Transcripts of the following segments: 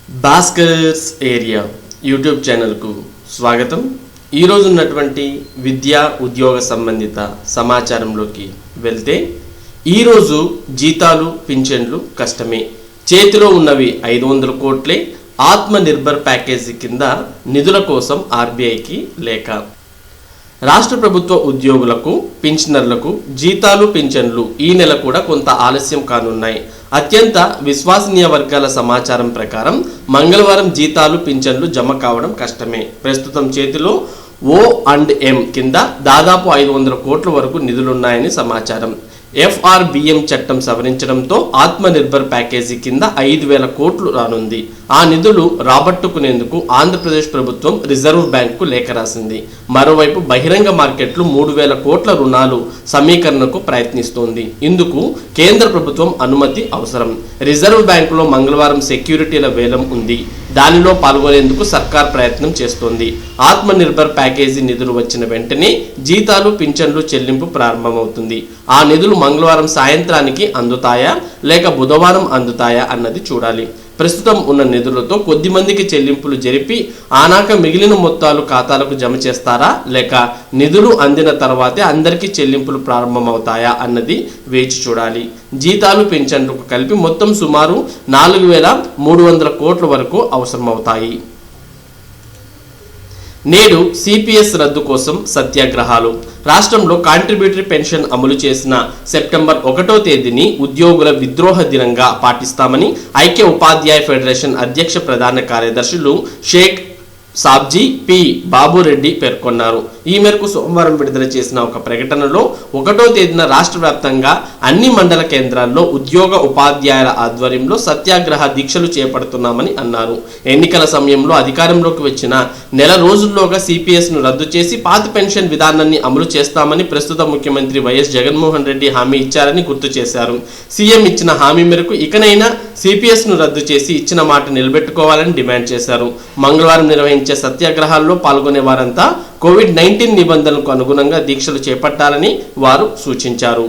Bhaskar's area YouTube ఛానల్కు స్వాగతం. ఈరోజు ఉన్నటువంటి విద్యా ఉద్యోగ సంబంధిత సమాచారంలోకి వెళ్తే, ఈరోజు జీతాలు పింఛన్లు కష్టమే, చేతిలో ఉన్నవి 500 కోట్లే, ఆత్మనిర్భర్ ప్యాకేజీ కింద నిధుల కోసం ఆర్బీఐకి లేఖ. రాష్ట్ర ప్రభుత్వ ఉద్యోగులకు పింఛనర్లకు జీతాలు పింఛన్లు ఈ నెల కూడా కొంత ఆలస్యం కానున్నాయి. అత్యంత విశ్వసనీయ వర్గాల సమాచారం ప్రకారం మంగళవారం జీతాలు పింఛన్లు జమ కావడం కష్టమే. ప్రస్తుతం చేతిలో O&M కింద దాదాపు 500 కోట్ల వరకు నిధులున్నాయని సమాచారం. FRBM చట్టం సవరించడంతో ఆత్మనిర్భర్ ప్యాకేజీ కింద 5,000 కోట్లు రానుంది. ఆ నిధులు రాబట్టుకునేందుకు ఆంధ్రప్రదేశ్ ప్రభుత్వం రిజర్వ్ బ్యాంకు లేఖ రాసింది. మరోవైపు బహిరంగ మార్కెట్లు 3,000 కోట్ల రుణాలు సమీకరణకు ప్రయత్నిస్తోంది. ఇందుకు కేంద్ర ప్రభుత్వం అనుమతి అవసరం. రిజర్వ్ బ్యాంకులో మంగళవారం సెక్యూరిటీల వేలం ఉంది. దానిలో పాల్గొనేందుకు సర్కార్ ప్రయత్నం చేస్తోంది. ఆత్మనిర్భర్ ప్యాకేజీ నిధులు వచ్చిన వెంటనే జీతాలు పింఛన్లు చెల్లింపు ప్రారంభమవుతుంది. ఆ నిధులు మంగళవారం సాయంత్రానికి అందుతాయా లేక బుధవారం అందుతాయా అన్నది చూడాలి. ప్రస్తుతం ఉన్న నిధులతో కొద్ది మందికి చెల్లింపులు జరిపి ఆనాక మిగిలిన మొత్తాలు ఖాతాలకు జమ చేస్తారా లేక నిధులు అందిన తర్వాతే అందరికీ చెల్లింపులు ప్రారంభమవుతాయా అన్నది వేచి చూడాలి. జీతాలు పింఛన్లకు కలిపి మొత్తం సుమారు 4,300 కోట్ల వరకు అవసరమవుతాయి. నేడు సిపిఎస్ రద్దు కోసం సత్యాగ్రహాలు. రాష్ట్రంలో కాంట్రిబ్యూటరీ పెన్షన్ అమలు చేసిన సెప్టెంబర్ 1వ తేదీని ఉద్యోగుల విద్రోహ దినంగా పాటిస్తామని ఐక్య ఉపాధ్యాయ ఫెడరేషన్ అధ్యక్ష ప్రధాన కార్యదర్శులు షేక్ సాబ్జీ పి బాబురెడ్డి పేర్కొన్నారు. ఈ మేరకు సోమవారం విడుదల చేసిన ఒక ప్రకటనలో 1వ తేదీన రాష్ట్ర వ్యాప్తంగా అన్ని మండల కేంద్రాల్లో ఉద్యోగ ఉపాధ్యాయుల ఆధ్వర్యంలో సత్యాగ్రహ దీక్షలు చేపడుతున్నామని అన్నారు. ఎన్నికల సమయంలో అధికారంలోకి వచ్చిన నెల రోజుల్లోగా సిపిఎస్ను రద్దు చేసి పాత పెన్షన్ విధానాన్ని అమలు చేస్తామని ప్రస్తుత ముఖ్యమంత్రి వైఎస్ జగన్మోహన్ రెడ్డి హామీ ఇచ్చారని గుర్తు చేశారు. సీఎం ఇచ్చిన హామీ మేరకు ఇకనైనా సిపిఎస్ను రద్దు చేసి ఇచ్చిన మాట నిలబెట్టుకోవాలని డిమాండ్ చేశారు. మంగళవారం నిర్వహించే సత్యాగ్రహాల్లో పాల్గొనే వారంతా కోవిడ్-19 నిబంధనలకు అనుగుణంగా దీక్షలు చేపట్టాలని వారు సూచించారు.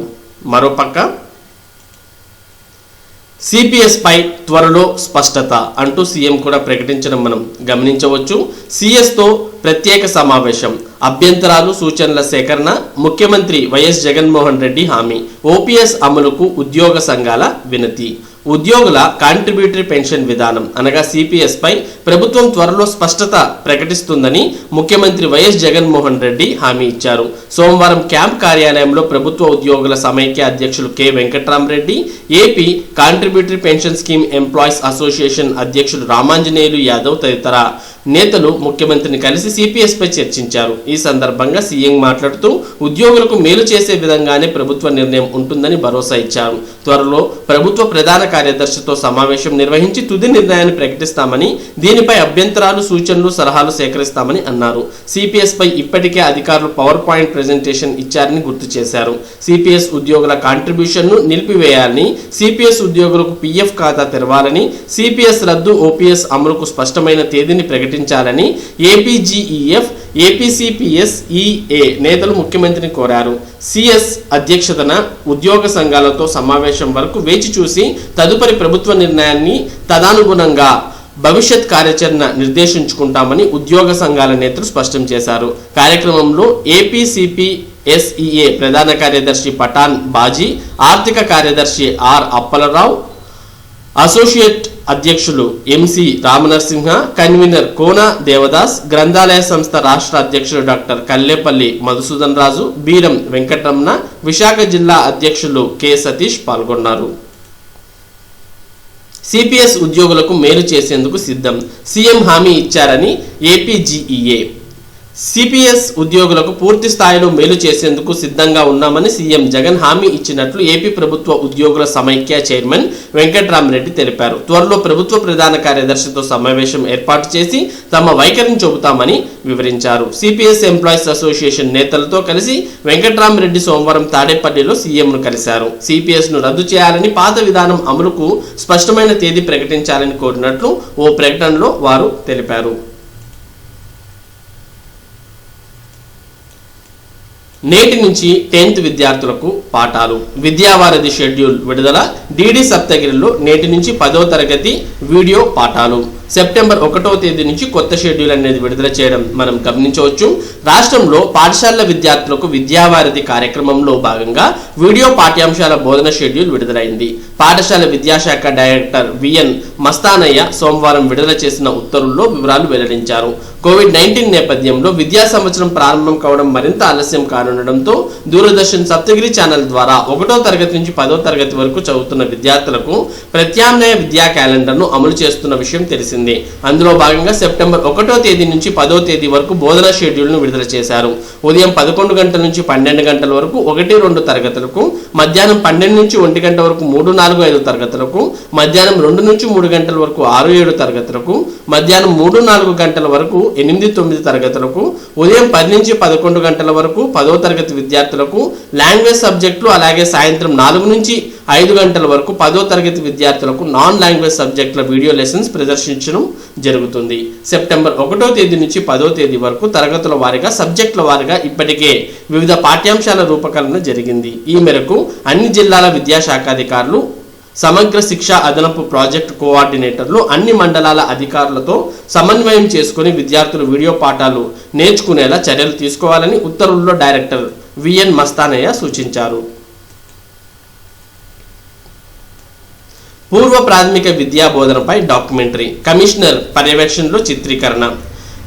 మరోపక్క సిపిఎస్ పై త్వరలో స్పష్టత అంటూ సీఎం కూడా ప్రకటించడం మనం గమనించవచ్చు. సిఎస్తో ప్రత్యేక సమావేశం, అభ్యంతరాలు సూచనల సేకరణ, ముఖ్యమంత్రి వైఎస్ జగన్మోహన్ రెడ్డి హామీ, ఓపీఎస్ అమలుకు ఉద్యోగ సంఘాల వినతి. ఉద్యోగుల కాంట్రిబ్యూటరీ పెన్షన్ విధానం అనగా సిపిఎస్ పై ప్రభుత్వం త్వరలో స్పష్టత ప్రకటిస్తుందని ముఖ్యమంత్రి వైఎస్ జగన్మోహన్ రెడ్డి హామీ ఇచ్చారు. సోమవారం క్యాంప్ కార్యాలయంలో ప్రభుత్వ ఉద్యోగుల సమైక్య అధ్యక్షులు K Venkatramareddy, AP contributory pension scheme employees association అధ్యక్షులు రామాంజనేయులు యాదవ్ తదితర నేతలు ముఖ్యమంత్రిని కలిసి సిపిఎస్ పై చర్చించారు. ఈ సందర్భంగా సీఎం మాట్లాడుతూ ఉద్యోగులకు మేలు చేసే విధంగానే ప్రభుత్వ నిర్ణయం ఉంటుందని భరోసా ఇచ్చారు. త్వరలో ప్రభుత్వ ప్రధాన కార్యదర్శితో సమావేశం నిర్వహించి తుది నిర్ణయాన్ని ప్రకటిస్తామని, దీనిపై అభ్యంతరాలు సూచనలు సలహాలు సేకరిస్తామని అన్నారు. సిపిఎస్ పై ఇప్పటికే అధికారులు పవర్ పాయింట్ ప్రెజెంటేషన్ ఇచ్చారని గుర్తు చేశారు. సిపిఎస్ ఉద్యోగుల కాంట్రిబ్యూషన్ను నిలిపివేయాలని, సిపిఎస్ ఉద్యోగులకు పిఎఫ్ ఖాతా తెరవాలని, సిపిఎస్ రద్దు ఓపీఎస్ అమలుకు స్పష్టమైన తేదీని ప్రకటించాలని ఏపీజీఈఎఫ్, ఏపీసీపీఎస్ఈఏ నేతలు ముఖ్యమంత్రిని కోరారు. సిఎస్ అధ్యక్షతన ఉద్యోగ సంఘాలతో సమావేశం వరకు వేచి చూసి తదుపరి ప్రభుత్వ నిర్ణయాన్ని తదనుగుణంగా భవిష్యత్ కార్యాచరణ నిర్దేశించుకుంటామని ఉద్యోగ సంఘాల నేతలు స్పష్టం చేశారు. కార్యక్రమంలో ఏపీసీపీఎస్ఈఏ ప్రధాన కార్యదర్శి పఠాన్ బాజీ, ఆర్థిక కార్యదర్శి ఆర్ అప్పలరావు, అసోసియేట్ అధ్యక్షులు ఎంసి రామనరసింహ, కన్వీనర్ కోన దేవదాస్, గ్రంథాలయ సంస్థ రాష్ట్ర అధ్యక్షులు డాక్టర్ కల్లేపల్లి మధుసూదన్ రాజు, బీరం వెంకటరమణ, విశాఖ జిల్లా అధ్యక్షులు కె సతీష్ పాల్గొన్నారు. సిపిఎస్ ఉద్యోగులకు మేలు చేసేందుకు సిద్ధం, సీఎం హామీ ఇచ్చారని ఏపీజీఈఏ. సిపిఎస్ ఉద్యోగులకు పూర్తి స్థాయిలో మేలు చేసేందుకు సిద్ధంగా ఉన్నామని సీఎం జగన్ హామీ ఇచ్చినట్లు ఏపీ ప్రభుత్వ ఉద్యోగుల సమైక్య చైర్మన్ వెంకట్రామరెడ్డి తెలిపారు. త్వరలో ప్రభుత్వ ప్రధాన కార్యదర్శితో సమావేశం ఏర్పాటు చేసి తమ వైఖరిని చెబుతామని వివరించారు. సిపిఎస్ ఎంప్లాయీస్ అసోసియేషన్ నేతలతో కలిసి వెంకట్రామరెడ్డి సోమవారం తాడేపల్లిలో సీఎంను కలిశారు. సిపిఎస్ను రద్దు చేయాలని, పాత విధానం అమలుకు స్పష్టమైన తేదీ ప్రకటించాలని కోరినట్లు ఓ ప్రకటనలో వారు తెలిపారు. నేటి నుంచి 10th విద్యార్థులకు పాఠాలు. విద్యావారధి షెడ్యూల్ విడుదల. డిడి సప్తగిరిలో నేటి నుంచి 10వ తరగతి వీడియో పాఠాలు. సెప్టెంబర్ 1వ తేదీ నుంచి కొత్త షెడ్యూల్ అనేది విడుదల చేయడం మనం గమనించవచ్చు. రాష్ట్రంలో పాఠశాలల విద్యార్థులకు విద్యావారధి కార్యక్రమంలో భాగంగా వీడియో పాఠ్యాంశాల బోధన షెడ్యూల్ విడుదలైంది. పాఠశాల విద్యాశాఖ డైరెక్టర్ విఎన్ మస్తానయ్య సోమవారం విడుదల చేసిన ఉత్తర్వుల్లో వివరాలు వెల్లడించారు. కోవిడ్-19 నేపథ్యంలో విద్యా సంవత్సరం ప్రారంభం కావడం మరింత ఆలస్యం కానుండడంతో దూరదర్శన్ సప్తగిరి ఛానల్ ద్వారా 1వ తరగతి నుంచి 10వ తరగతి వరకు చదువుతున్న విద్యార్థులకు ప్రత్యామ్నాయ విద్యా క్యాలెండర్ను అమలు చేస్తున్న విషయం తెలిసిందే. అందులో భాగంగా సెప్టెంబర్ 1వ తేదీ నుంచి 10వ తేదీ వరకు బోధనా షెడ్యూల్ను విడుదల చేశారు. ఉదయం 11 గంటల నుంచి 12 గంటల వరకు 1-2 తరగతులకు, మధ్యాహ్నం 12 నుంచి 1 గంట వరకు 3-4-5 తరగతులకు, మధ్యాహ్నం 2 నుంచి 3 గంటల వరకు 6-7 తరగతులకు, మధ్యాహ్నం 3-4 గంటల వరకు 8-9 తరగతులకు, ఉదయం 10 నుంచి 11 గంటల వరకు 10వ తరగతి విద్యార్థులకు లాంగ్వేజ్ సబ్జెక్టులు, అలాగే సాయంత్రం 4 నుంచి 5 గంటల వరకు 10వ తరగతి విద్యార్థులకు నాన్ లాంగ్వేజ్ సబ్జెక్టుల వీడియో లెసన్స్ ప్రదర్శించడం జరుగుతుంది. సెప్టెంబర్ 1వ తేదీ నుంచి 10వ తేదీ వరకు తరగతుల వారీగా, సబ్జెక్టుల వారీగా ఇప్పటికే వివిధ పాఠ్యాంశాల రూపకల్పన జరిగింది. ఈ మేరకు అన్ని జిల్లాల విద్యాశాఖాధికారులు, సమగ్ర శిక్ష అదనపు ప్రాజెక్టు కోఆర్డినేటర్లు అన్ని మండలాల అధికారులతో సమన్వయం చేసుకుని విద్యార్థులు వీడియో పాఠాలు నేర్చుకునేలా చర్యలు తీసుకోవాలని ఉత్తర్వుల్లో డైరెక్టర్ విఎన్ మస్తానయ్య సూచించారు. పూర్వ ప్రాథమిక విద్యా బోధనపై డాక్యుమెంటరీ, కమిషనర్ పర్యవేక్షణలో చిత్రీకరణ.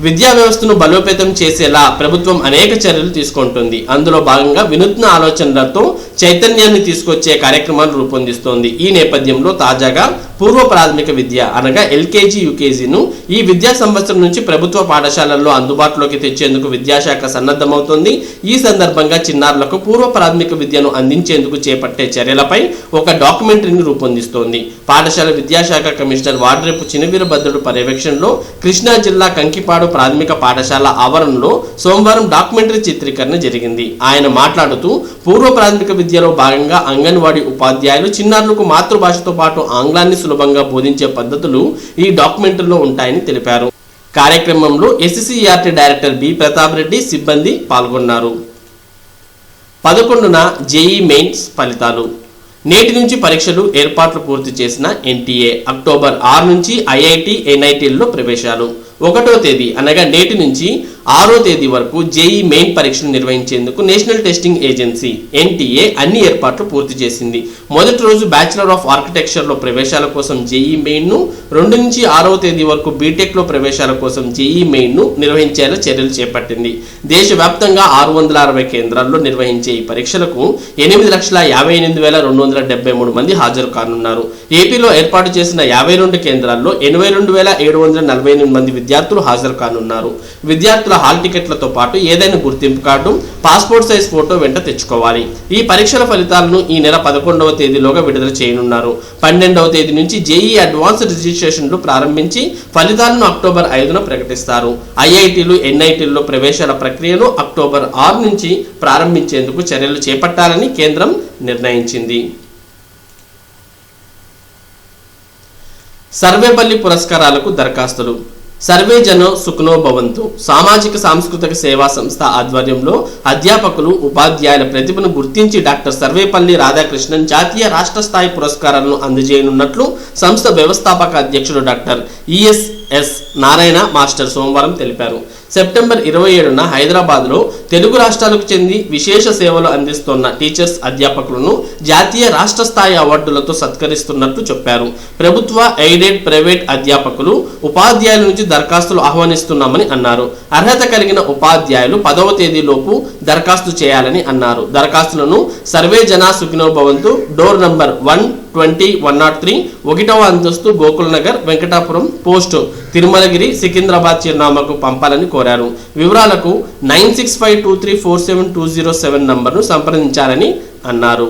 విద్యా వ్యవస్థను బలోపేతం చేసేలా ప్రభుత్వం అనేక చర్యలు తీసుకుంటుంది. అందులో భాగంగా వినూత్న ఆలోచనలతో చైతన్యాన్ని తీసుకొచ్చే కార్యక్రమాలు రూపొందిస్తోంది. ఈ నేపథ్యంలో తాజాగా పూర్వ ప్రాథమిక విద్య అనగా ఎల్కేజీ, యూకేజీను ఈ విద్యా సంవత్సరం నుంచి ప్రభుత్వ పాఠశాలల్లో అందుబాటులోకి తెచ్చేందుకు విద్యాశాఖ సన్నద్ధమవుతోంది. ఈ సందర్భంగా చిన్నారులకు పూర్వ ప్రాథమిక విద్యను అందించేందుకు చేపట్టే చర్యలపై ఒక డాక్యుమెంటరీని రూపొందిస్తోంది. పాఠశాల విద్యాశాఖ కమిషనర్ వాడ్రేపు చినవీరభద్రుడు పర్యవేక్షణలో కృష్ణా జిల్లా కంకిపాడు ప్రాథమిక పాఠశాల ఆవరణలో సోమవారం డాక్యుమెంటరీ చిత్రీకరణ జరిగింది. ఆయన మాట్లాడుతూ పూర్వ ప్రాథమిక విద్యలో భాగంగా అంగన్వాడీ ఉపాధ్యాయులు చిన్నారులకు మాతృభాషతో పాటు ఆంగ్లాన్ని సులభంగా బోధించే పద్ధతులు ఈ డాక్యుమెంటరీలో ఉంటాయని తెలిపారు. కార్యక్రమంలో SCERT director B Pratap Reddy, సిబ్బంది పాల్గొన్నారు. 11న జేఈ మెయిన్స్ ఫలితాలు. నేటి నుంచి పరీక్షలు ఏర్పాట్లు పూర్తి చేసిన ఎన్టీఏ. అక్టోబర్ 6 నుంచి ఐఐటి, ఎన్ఐటీల్లో ప్రవేశాలు. 1వ తేదీ అనగా నేటి నుంచి 6వ తేదీ వరకు జేఈ మెయిన్ పరీక్షను నిర్వహించేందుకు నేషనల్ టెస్టింగ్ ఏజెన్సీ ఎన్టీఏ అన్ని ఏర్పాట్లు పూర్తి చేసింది. మొదటి రోజు బ్యాచిలర్ ఆఫ్ ఆర్కిటెక్చర్లో ప్రవేశాల కోసం జేఈ మెయిన్ను, 2 నుంచి 6వ తేదీ వరకు బీటెక్లో ప్రవేశాల కోసం జేఈ మెయిన్ను నిర్వహించేలా చర్యలు చేపట్టింది. దేశవ్యాప్తంగా 660 కేంద్రాల్లో నిర్వహించే ఈ పరీక్షలకు 8,58,273 మంది హాజరు కానున్నారు. ఏపీలో ఏర్పాటు చేసిన 52 కేంద్రాల్లో 82,748 మంది విద్యార్థులు హాజరు కానున్నారు. విద్యార్థుల హాల్ టికెట్లతో పాటు ఏదైనా గుర్తింపు కార్డు, పాస్పోర్ట్ సైజ్ ఫోటో వెంట తెచ్చుకోవాలి. ఈ పరీక్షల ఫలితాలను ఈ నెల 11వ తేదీలోగా విడుదల చేయనున్నారు. 12వ తేదీ నుంచి జేఈ అడ్వాన్స్ రిజిస్ట్రేషన్లు ప్రారంభించి ఫలితాలను అక్టోబర్ 5న ప్రకటిస్తారు. ఐఐటీలు, ఎన్ఐటీల్లో ప్రవేశాల ప్రక్రియను అక్టోబర్ 6 నుంచి ప్రారంభించేందుకు చర్యలు చేపట్టాలని కేంద్రం నిర్ణయించింది. సర్వేపల్లి పురస్కారాలకు దరఖాస్తులు. సర్వే జనో సుఖనో భవంతు సామాజిక సాంస్కృతిక సేవా సంస్థ ఆధ్వర్యంలో అధ్యాపకులు, ఉపాధ్యాయుల ప్రతిభను గుర్తించి డాక్టర్ సర్వేపల్లి రాధాకృష్ణన్ జాతీయ, రాష్ట్ర స్థాయి పురస్కారాలను అందజేయనున్నట్లు సంస్థ వ్యవస్థాపక అధ్యక్షుడు డాక్టర్ ఈఎస్ఎస్ నారాయణ మాస్టర్ సోమవారం తెలిపారు. సెప్టెంబర్ 27న హైదరాబాద్లో తెలుగు రాష్ట్రాలకు చెంది విశేష సేవలు అందిస్తున్న టీచర్స్, అధ్యాపకులను జాతీయ, రాష్ట్ర స్థాయి అవార్డులతో సత్కరిస్తున్నట్లు చెప్పారు. ప్రభుత్వ, ఎయిడెడ్, ప్రైవేట్ అధ్యాపకులు, ఉపాధ్యాయుల నుంచి దరఖాస్తులు ఆహ్వానిస్తున్నామని అన్నారు. అర్హత కలిగిన ఉపాధ్యాయులు 10వ తేదీలోపు దరఖాస్తు చేయాలని అన్నారు. దరఖాస్తులను సర్వే జనా సుఖినో భవంతు, డోర్ నంబర్ 120-103, 1వ అంతస్తు, గోకుల్ నగర్, వెంకటాపురం, పోస్టు తిరుమలగిరి, సికింద్రాబాద్ చిరునామాకు పంపాలని కోరారు. వివరాలకు 9652347207 నంబర్ను సంప్రదించాలని అన్నారు.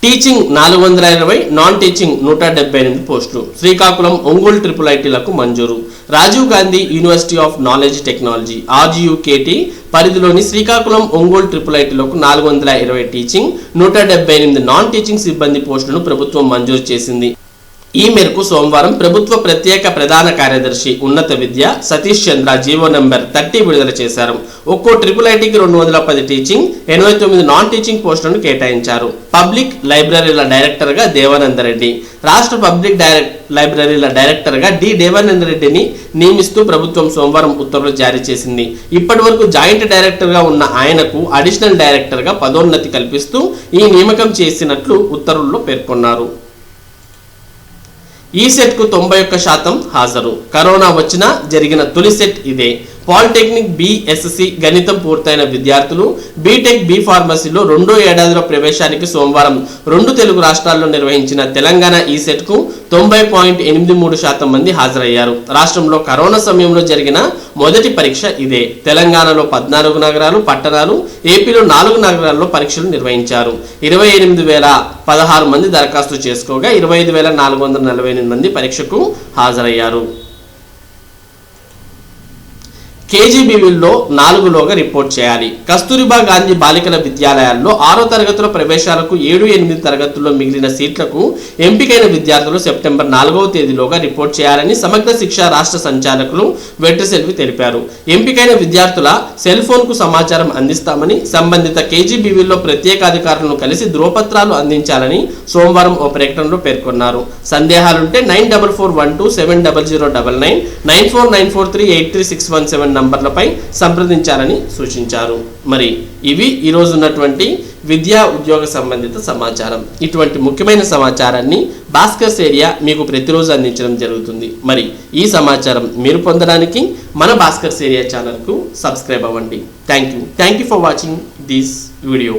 టీచింగ్ 420, నాన్ టీచింగ్ 178 పోస్టులు. శ్రీకాకుళం, ఒంగోలు ట్రిపుల్ ఐటీలకు మంజూరు. Rajiv Gandhi university of knowledge technology RGUKT పరిధిలోని శ్రీకాకుళం, ఒంగోలు ట్రిపుల్ ఐటీలకు 420 టీచింగ్, 178 నాన్ టీచింగ్ సిబ్బంది పోస్టులను ప్రభుత్వం మంజూరు చేసింది. ఈ మేరకు సోమవారం ప్రభుత్వ ప్రత్యేక ప్రధాన కార్యదర్శి ఉన్నత విద్య సతీష్ చంద్ర జీవో నెంబర్ 30 విడుదల చేశారు. ఒక్కో ట్రిపుల్ ఐటీకి 210 టీచింగ్, 89 నాన్ టీచింగ్ పోస్టులను కేటాయించారు. పబ్లిక్ లైబ్రరీల డైరెక్టర్ గా దేవానందరెడ్డి, రాష్ట్ర పబ్లిక్ లైబ్రరీల డైరెక్టర్ గా డి దేవానందరెడ్డిని నియమిస్తూ ప్రభుత్వం సోమవారం ఉత్తర్వులు జారీ చేసింది. ఇప్పటి వరకు జాయింట్ డైరెక్టర్ గా ఉన్న ఆయనకు అడిషనల్ డైరెక్టర్ గా పదోన్నతి కల్పిస్తూ ఈ నియామకం చేసినట్లు ఉత్తర్వుల్లో పేర్కొన్నారు. ఈ సెట్ కు 91% హాజరు. కరోనా వచ్చినా జరిగిన తొలి సెట్ ఇదే. పాలిటెక్నిక్ BSc గణితం పూర్తయిన విద్యార్థులు బీటెక్ బి ఫార్మసీలో 2వ ఏడాదిలో ప్రవేశానికి సోమవారం 2 తెలుగు రాష్ట్రాల్లో నిర్వహించిన తెలంగాణ ఈ సెట్ కు 90.83% మంది హాజరయ్యారు. రాష్ట్రంలో కరోనా సమయంలో జరిగిన మొదటి పరీక్ష ఇదే. తెలంగాణలో 14 నగరాలు, పట్టణాలు, ఏపీలో 4 నగరాల్లో పరీక్షలు నిర్వహించారు. 28,016 మంది దరఖాస్తు చేసుకోగా 25,448 మంది పరీక్షకు హాజరయ్యారు. Kgbvలో 4లోగా రిపోర్ట్ చేయాలి. కస్తూరిబా గాంధీ బాలికల విద్యాలయాల్లో 6వ తరగతిలో ప్రవేశాలకు 7-8 తరగతుల్లో మిగిలిన సీట్లకు ఎంపికైన విద్యార్థులు సెప్టెంబర్ 4వ తేదీలోగా రిపోర్ట్ చేయాలని సమగ్ర శిక్ష రాష్ట్ర సంచాలకులు వెట్రిసెల్వి తెలిపారు. ఎంపికైన విద్యార్థుల సెల్ ఫోన్ కు సమాచారం అందిస్తామని, సంబంధిత Kgbvలో ప్రత్యేక అధికారులను కలిసి ధ్రువపత్రాలు అందించాలని సోమవారం ఓ ప్రకటనలో పేర్కొన్నారు. సందేహాలుంటే 9412700999 9494383617 నంబర్లపై సంప్రదించాలని సూచించారు. మరి ఇవి ఈరోజు ఉన్నటువంటి విద్యా ఉద్యోగ సంబంధిత సమాచారం. ఇటువంటి ముఖ్యమైన సమాచారాన్ని భాస్కర్స్ ఏరియా మీకు ప్రతిరోజు అందించడం జరుగుతుంది. మరి ఈ సమాచారం మీరు పొందడానికి మన భాస్కర్స్ ఏరియా ఛానల్కు సబ్స్క్రైబ్ అవ్వండి. Thank you for watching this video.